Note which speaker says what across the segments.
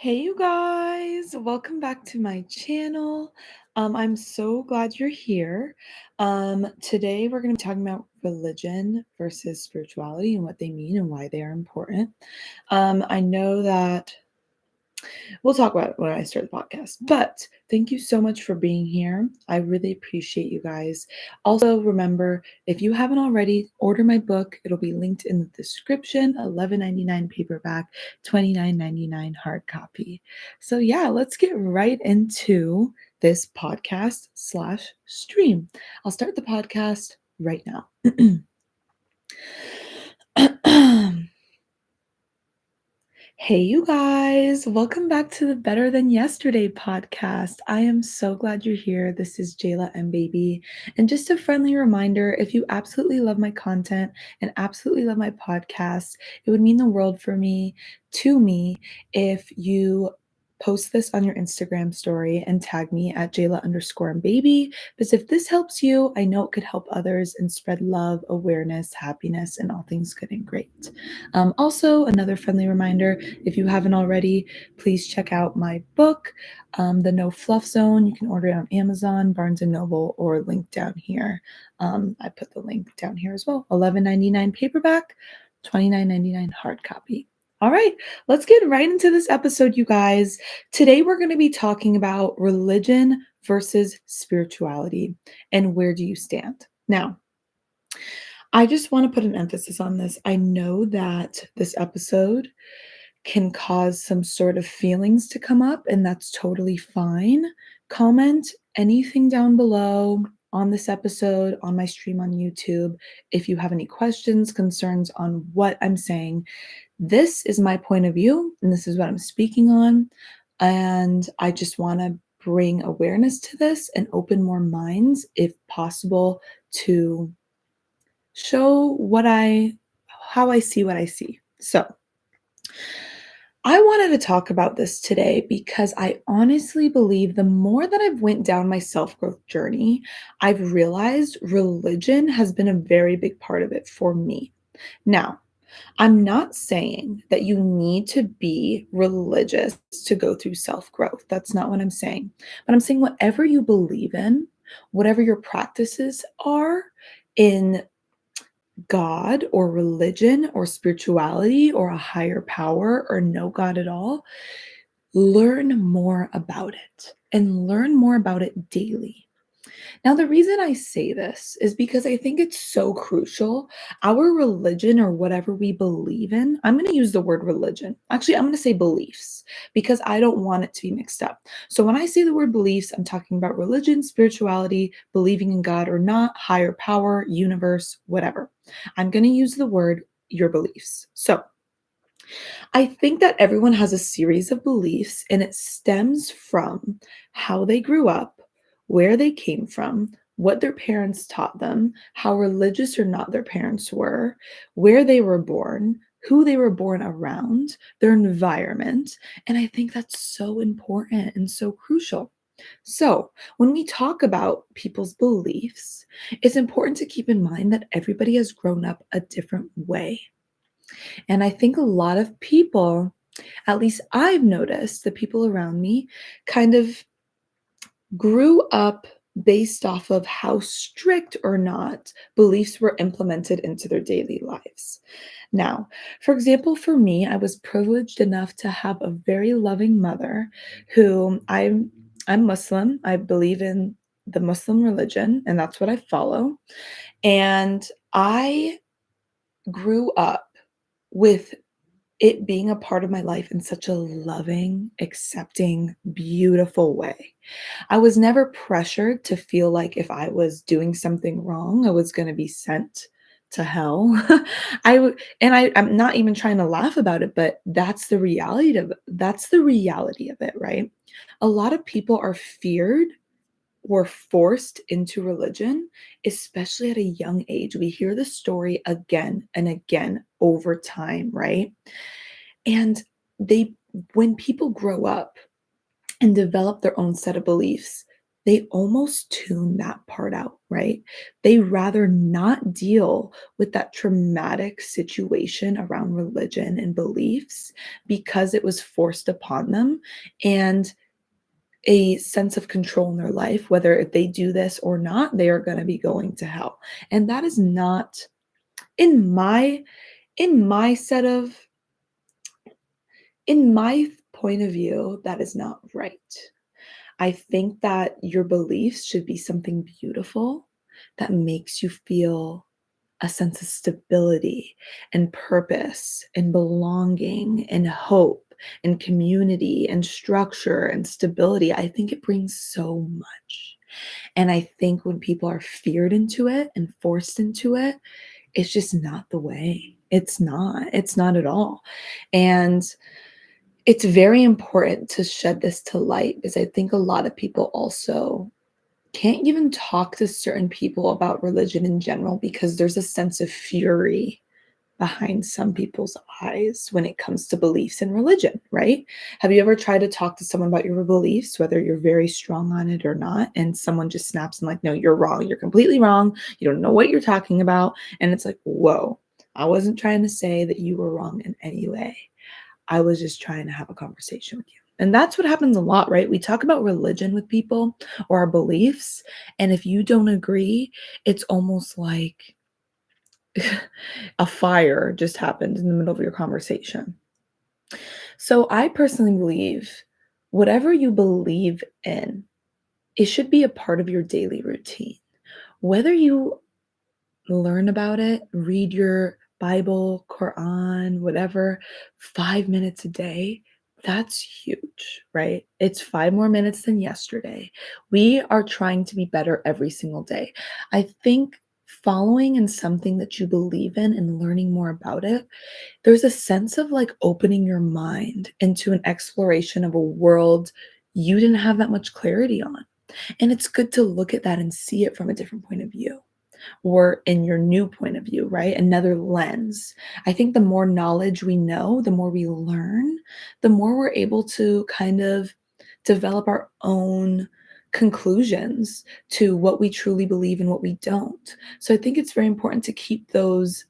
Speaker 1: Hey, you guys, welcome back to my channel. I'm so glad you're here. Today we're going to be talking about religion versus spirituality and what they mean and why they are important. I know that we'll talk about it when I start the podcast. But thank you so much for being here. I really appreciate you guys. Also, remember if you haven't already, order my book. It'll be linked in the description. $11.99 paperback, $29.99 hard copy. So yeah, let's get right into this podcast slash stream. I'll start the podcast right now. Hey, you guys, welcome back to the Better Than Yesterday podcast. I am so glad you're here. This is Jayla and Baby. And just a friendly reminder, if you absolutely love my content and absolutely love my podcast, it would mean the world to me, if you post this on your Instagram story and tag me at Jayla_and baby. Because if this helps you, I know it could help others and spread love, awareness, happiness, and all things good and great. Also, another friendly reminder, if you haven't already, please check out my book, The No Fluff Zone. You can order it on Amazon, Barnes & Noble, or link down here. I put the link down here as well. $11.99 paperback, $29.99 hard copy. All right, let's get right into this episode, you guys. Today, we're going to be talking about religion versus spirituality and where do you stand. Now, I just want to put an emphasis on this. I know that this episode can cause some sort of feelings to come up, and that's totally fine. Comment anything down below on this episode, on my stream on YouTube, if you have any questions, concerns on what I'm saying. This is my point of view, and this is what I'm speaking on. And I just want to bring awareness to this and open more minds, if possible, to show how I see what I see. So, I wanted to talk about this today because I honestly believe the more that I've went down my self-growth journey, I've realized religion has been a very big part of it for me. Now, I'm not saying that you need to be religious to go through self-growth. That's not what I'm saying. But I'm saying whatever you believe in, whatever your practices are in God or religion or spirituality or a higher power or no God at all, learn more about it and learn more about it daily. Now, the reason I say this is because I think it's so crucial. Our religion or whatever we believe in, I'm going to use the word religion. Actually, I'm going to say beliefs because I don't want it to be mixed up. So when I say the word beliefs, I'm talking about religion, spirituality, believing in God or not, higher power, universe, whatever. I'm going to use the word your beliefs. So I think that everyone has a series of beliefs and it stems from how they grew up, where they came from, what their parents taught them, how religious or not their parents were, where they were born, who they were born around, their environment. And I think that's so important and so crucial. So, when we talk about people's beliefs, it's important to keep in mind that everybody has grown up a different way. And I think a lot of people, at least I've noticed, the people around me kind of grew up based off of how strict or not beliefs were implemented into their daily lives. Now, for example, for me, I was privileged enough to have a very loving mother who I'm Muslim. I believe in the Muslim religion, and that's what I follow. And I grew up with it being a part of my life in such a loving, accepting, beautiful way. I was never pressured to feel like if I was doing something wrong, I was going to be sent to hell. I'm not even trying to laugh about it, but that's the reality of it, right? A lot of people are feared or forced into religion, especially at a young age. We hear the story again and again over time, right? And they when people grow up and develop their own set of beliefs, they almost tune that part out, right? They rather not deal with that traumatic situation around religion and beliefs because it was forced upon them and a sense of control in their life, whether if they do this or not, they are going to be going to hell. And that is not in my set of in my point of view, that is not right. I think that your beliefs should be something beautiful that makes you feel a sense of stability and purpose and belonging and hope and community and structure and stability. I think it brings so much. And I think when people are feared into it and forced into it, it's just not the way. It's not. It's not at all. And it's very important to shed this to light because I think a lot of people also can't even talk to certain people about religion in general because there's a sense of fury behind some people's eyes when it comes to beliefs in religion, right? Have you ever tried to talk to someone about your beliefs, whether you're very strong on it or not, and someone just snaps and like, no, you're wrong. You're completely wrong. You don't know what you're talking about. And it's like, whoa, I wasn't trying to say that you were wrong in any way. I was just trying to have a conversation with you. And that's what happens a lot, right? We talk about religion with people or our beliefs. And if you don't agree, it's almost like a fire just happened in the middle of your conversation. So I personally believe whatever you believe in, it should be a part of your daily routine. Whether you learn about it, read your Bible, Quran, whatever, 5 minutes a day, that's huge, right? It's 5 more minutes than yesterday. We are trying to be better every single day. I think following in something that you believe in and learning more about it, there's a sense of like opening your mind into an exploration of a world you didn't have that much clarity on. And it's good to look at that and see it from a different point of view or in your new point of view, right? Another lens. I think the more knowledge we know, the more we learn, the more we're able to kind of develop our own conclusions to what we truly believe and what we don't. So I think it's very important to keep those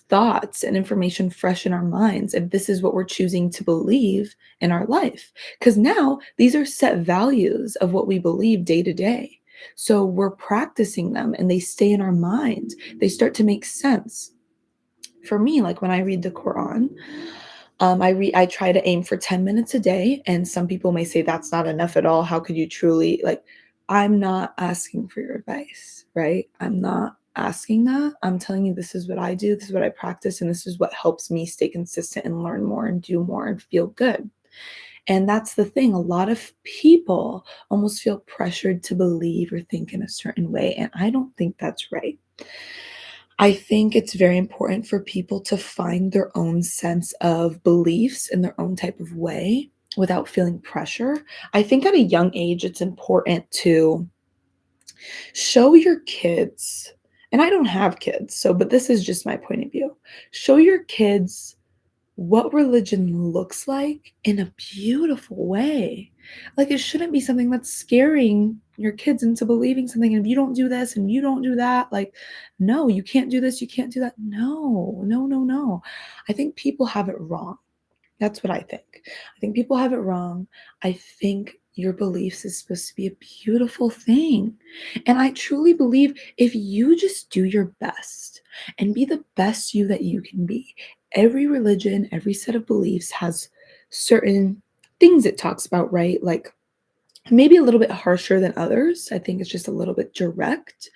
Speaker 1: thoughts and information fresh in our minds if this is what we're choosing to believe in our life. Because now these are set values of what we believe day to day. So we're practicing them and they stay in our mind. They start to make sense. For me, like when I read the Quran, I try to aim for 10 minutes a day. And some people may say that's not enough at all. How could you truly like I'm not asking for your advice, right? I'm not asking that. I'm telling you this is what I do, this is what I practice, and this is what helps me stay consistent and learn more and do more and feel good. And that's the thing. A lot of people almost feel pressured to believe or think in a certain way. And I don't think that's right. I think it's very important for people to find their own sense of beliefs in their own type of way without feeling pressure. I think at a young age, it's important to show your kids, and I don't have kids, so, but this is just my point of view. Show your kids what religion looks like in a beautiful way. Like, it shouldn't be something that's scaring your kids into believing something. And if you don't do this and you don't do that, like, no, you can't do this, you can't do that. No, no, no, no. I think people have it wrong. That's what I think. I think people have it wrong. I think your beliefs is supposed to be a beautiful thing. And I truly believe if you just do your best and be the best you that you can be, every religion, every set of beliefs has certain things it talks about, right? Like maybe a little bit harsher than others. I think it's just a little bit direct.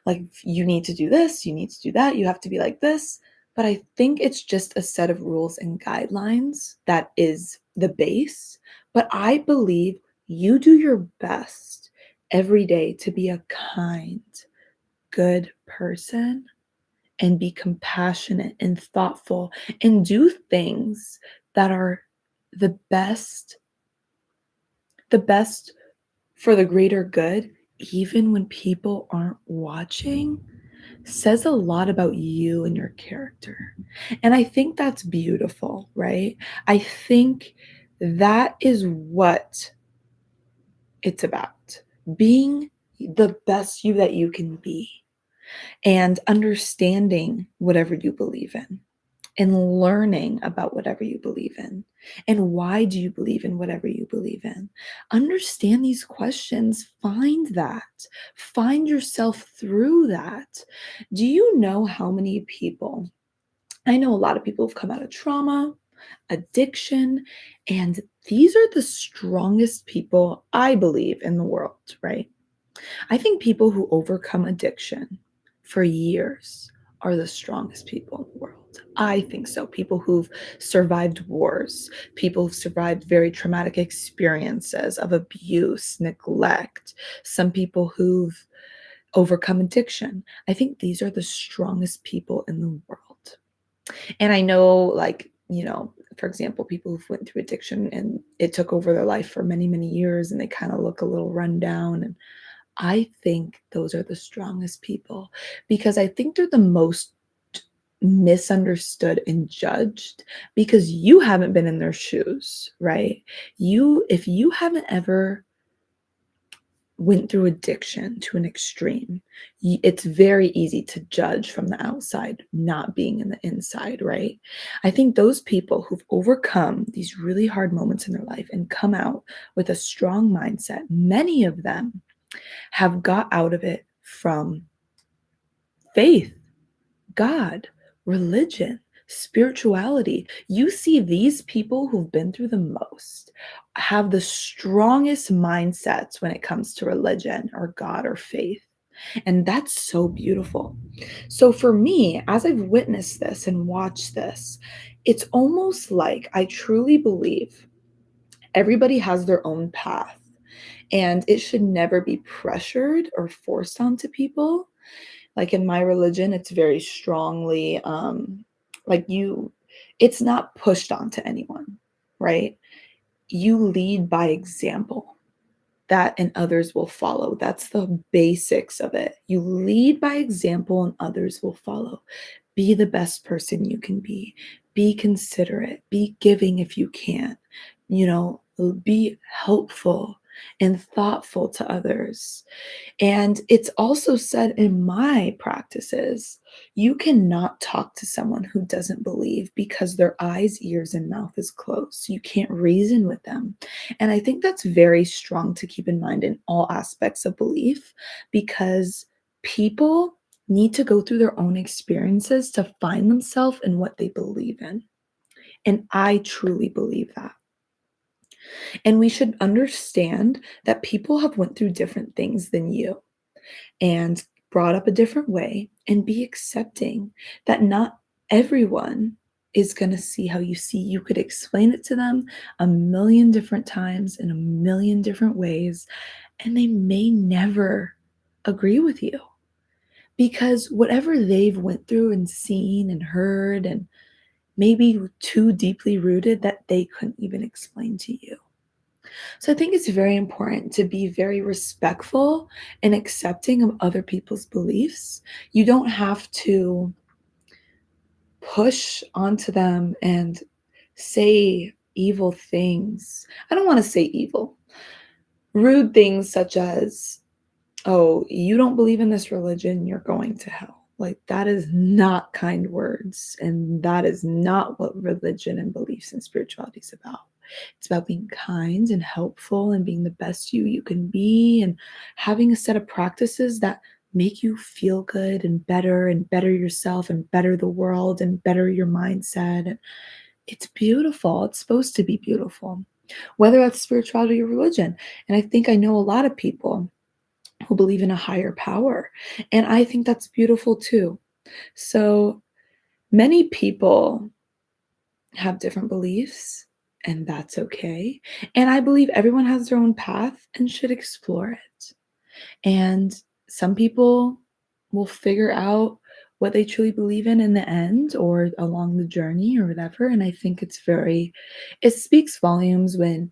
Speaker 1: Like, you need to do this, you need to do that, you have to be like this. But I think it's just a set of rules and guidelines that is the base. But I believe you do your best every day to be a kind, good person and be compassionate and thoughtful and do things that are the best, the best for the greater good, even when people aren't watching, says a lot about you and your character. And I think that's beautiful, right? I think that is what it's about. being the best you that you can be, and understanding whatever you believe in, and learning about whatever you believe in, and why do you believe in whatever you believe in. Understand these questions, find yourself through that. Do you know how many people, I know a lot of people have come out of trauma, addiction, and these are the strongest people I believe in the world, right? I think people who overcome addiction for years are the strongest people in the world. I think so. People who've survived wars, people who've survived very traumatic experiences of abuse, neglect, some people who've overcome addiction. I think these are the strongest people in the world. And I know, like, for example, people who've went through addiction and it took over their life for many, many years and they kind of look a little run down. And I think those are the strongest people because I think they're the most misunderstood and judged because you haven't been in their shoes, right? If you haven't ever went through addiction to an extreme, it's very easy to judge from the outside, not being in the inside, right? I think those people who've overcome these really hard moments in their life and come out with a strong mindset, many of them have got out of it from faith, God, religion, spirituality. You see, these people who've been through the most have the strongest mindsets when it comes to religion or God or faith. And that's so beautiful. So for me, as I've witnessed this and watched this, it's almost like I truly believe everybody has their own path and it should never be pressured or forced onto people. Like in my religion, it's very strongly like you it's not pushed onto anyone, right? You lead by example. That and others will follow. That's the basics of it. You lead by example and others will follow. Be the best person you can be. Be considerate. Be giving if you can. You know, be helpful and thoughtful to others. And it's also said in my practices, you cannot talk to someone who doesn't believe because their eyes, ears, and mouth is closed. You can't reason with them. And I think that's very strong to keep in mind in all aspects of belief because people need to go through their own experiences to find themselves in what they believe in. And I truly believe that. And we should understand that people have went through different things than you and brought up a different way and be accepting that not everyone is going to see how you see. You could explain it to them a million different times in a million different ways, and they may never agree with you because whatever they've went through and seen and heard and maybe too deeply rooted that they couldn't even explain to you. So I think it's very important to be very respectful and accepting of other people's beliefs. You don't have to push onto them and say evil things. I don't want to say evil, rude things such as, oh, you don't believe in this religion, you're going to hell. Like, that is not kind words. And that is not what religion and beliefs and spirituality is about. It's about being kind and helpful and being the best you can be and having a set of practices that make you feel good and better yourself and better the world and better your mindset. It's beautiful. It's supposed to be beautiful, whether that's spirituality or religion. And I think I know a lot of people who believe in a higher power. And I think that's beautiful too. So many people have different beliefs, and that's okay. And I believe everyone has their own path and should explore it. And some people will figure out what they truly believe in the end or along the journey or whatever. And I think it speaks volumes when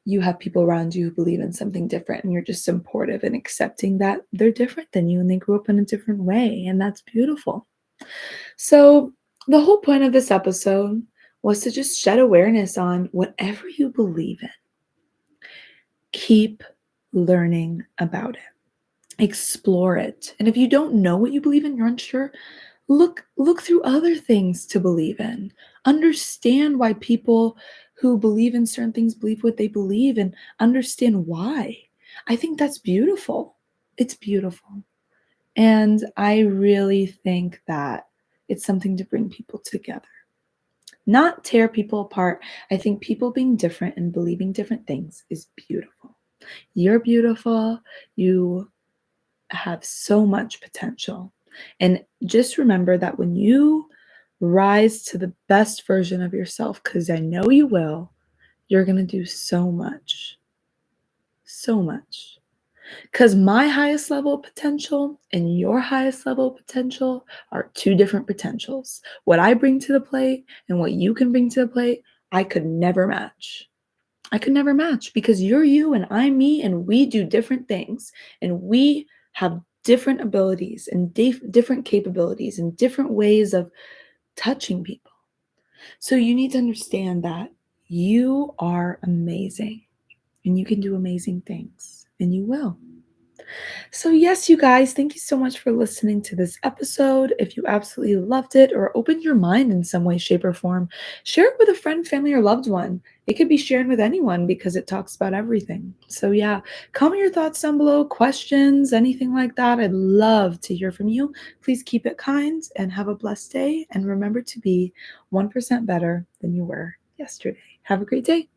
Speaker 1: you have people around you who believe in something different and you're just supportive and accepting that they're different than you and they grew up in a different way. And that's beautiful. So, the whole point of this episode was to just shed awareness on whatever you believe in. Keep learning about it. Explore it. And if you don't know what you believe in, you're unsure, look through other things to believe in. Understand why people who believe in certain things believe what they believe and understand why. I think that's beautiful. It's beautiful. And I really think that it's something to bring people together, not tear people apart. I think people being different and believing different things is beautiful. You're beautiful. You have so much potential. And just remember that when you rise to the best version of yourself, because I know you will, you're going to do so much, so much. Because my highest level of potential and your highest level of potential are two different potentials. What I bring to the plate and what you can bring to the plate, I could never match. I could never match because you're you and I'm me, and we do different things, and we have different abilities and different capabilities and different ways of touching people. So you need to understand that you are amazing and you can do amazing things, and you will. So, yes, you guys, thank you so much for listening to this episode. If you absolutely loved it or opened your mind in some way, shape, or form, share it with a friend, family, or loved one. It could be shared with anyone because it talks about everything. So, yeah, comment your thoughts down below, questions, anything like that. I'd love to hear from you. Please keep it kind and have a blessed day. And remember to be 1% better than you were yesterday. Have a great day.